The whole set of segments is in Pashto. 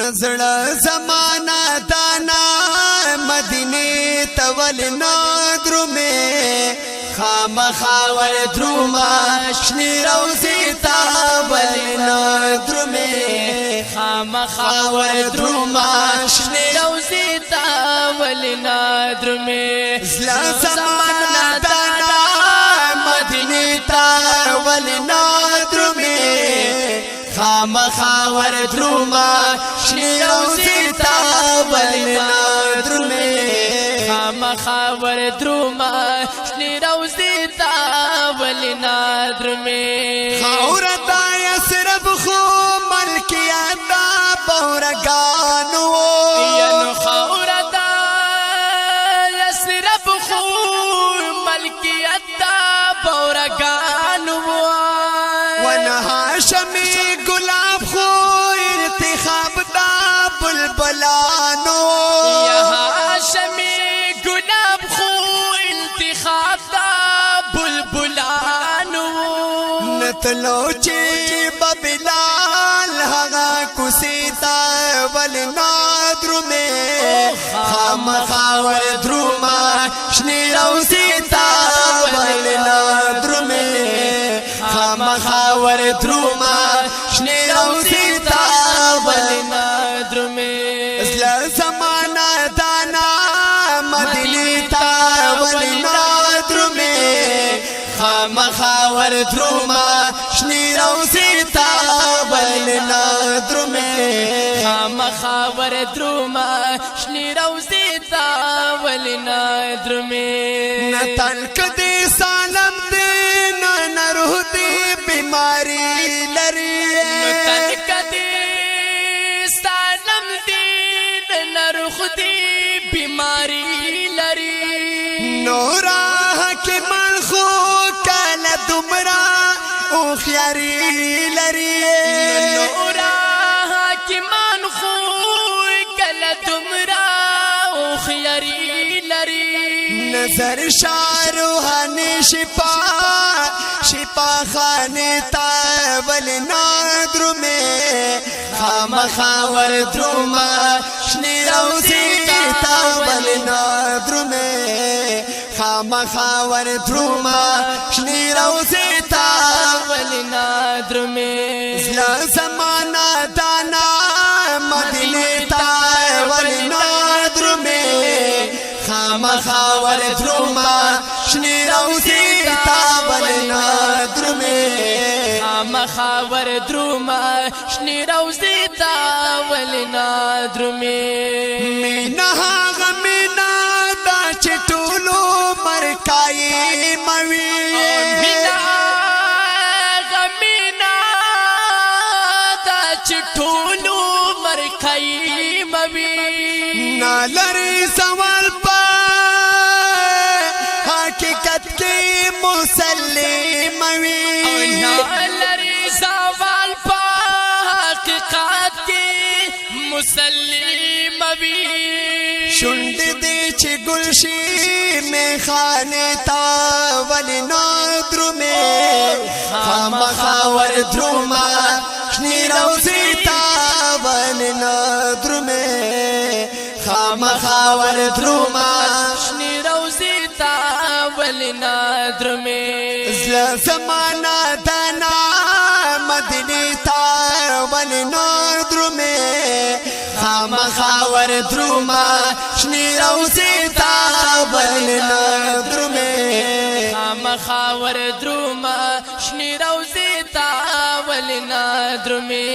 نزړه زمانہ دانا مدینه تول نادرمه خامخاور دروما شنی روزی تاول نادرمه خامخاور دروما شنی روزی تاول نادرمه زلا زمانہ دانا مدینه تاول نادرمه خامخاور دروما شنی روزی تاول نادرمه خامخاور دروما شنی روزی تاول نادرمه خاورتا یسرب خو ملکیتا بورگانو ینو خاورتا یسرب خو ملکیتا بورگانو ونهاشمی گلاب خو انتخاب دا بلبلانو یا هاشمی گلاب خو انتخاب دا بلبلانو نتلو چی ببلال هغا کسیتا ولنادرمه خامخاور دروما شنی روزیتا ولنادرمه خامخاور دروما شنی روزیتا ولنادرمه ازلا زمانہ دانا مدینی تا ولنادرمه خامخاور دروما شنی روزیتا ولنادرمه خامخاور دروما شنی روزیتا ولنادرمه نتن کدی سالم دی نروح دی بیماری لری نتن کدی سالم دی نروح دی بیماری لری نورا حکیمان خو کل دمرا او خیاری لری نورا حکیمان خو کل دمرا او خیاری لری نظر شاروحانی شپا خانی تاول نادرمه خامخاور دروما شنی روزی تاول نادرمه خامخاور دروما شنی روزی تاول نادرمه زلا زمانہ دانا مدینه تاول نادرمه خامخاور دروما شنی روزی تاول نادرمه خامخاور دروما شنی روزی تاول نادرمه مینا غمینا دا چټولو مرکای موي مینا غمینا دا چټولو مرکای موي نالری سوال پا حقیقت کی مسلم وی نالری سوال پا حقیقت کی مسلم وی شند دی چی گلشی میں خانے تاول نادرمه خامخاور دروما شنی روزی تاول نادرمه خامخاور دروما شنی روزی تاول نادرمه زلا زمانہ دانا مدینی تاول نادرمه خامخاور دروما شنی روزی تاول نادرمه خامخاور دروما شنی روزی تاول نادرمه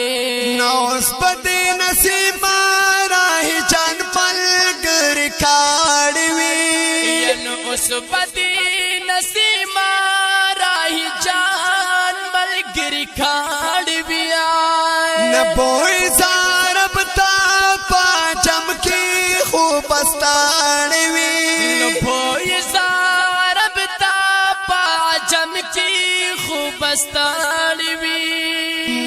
نوس بدی نسیما راہی جان پلگر کاڑوی ینو اس بدی نسیما راہی جان ملگری کھاڑوی نبوئی زارب تا پاچم کی خوبستانوی نبوئی زارب تا پاچم کی خوبستانوی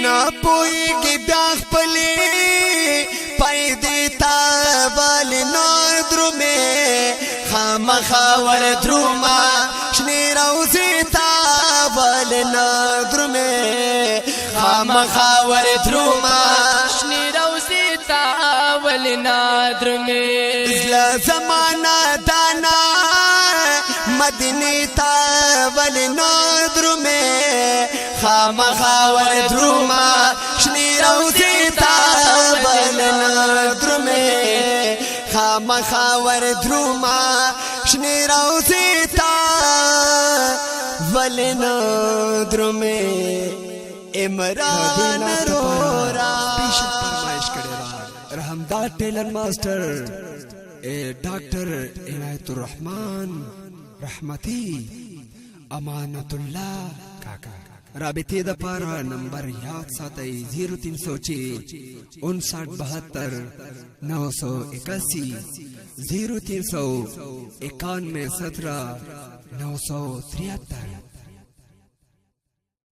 نبوئی کی بیاخ پلی پیدی تاول نادرمه خامخاور دروما شنی روزی تاول نادرمه خامخاور دروما شنی روزی تا ولنادر میں ازلا زمانہ دانا مدنی تا ولنادر میں خام خاور دروما شنی روزی تا ولنادر میں خام خاور دروما شنی روزی تا ولنادر میں عمران رورا پیشن فرمائش کرے رحمدار ٹیلر ماسٹر ڈاکٹر عنایت الرحمن رحمتی امانت اللہ کاکا رابطے دا پارا نمبر یاد ساتئی 0306 5972 981 0391 17 973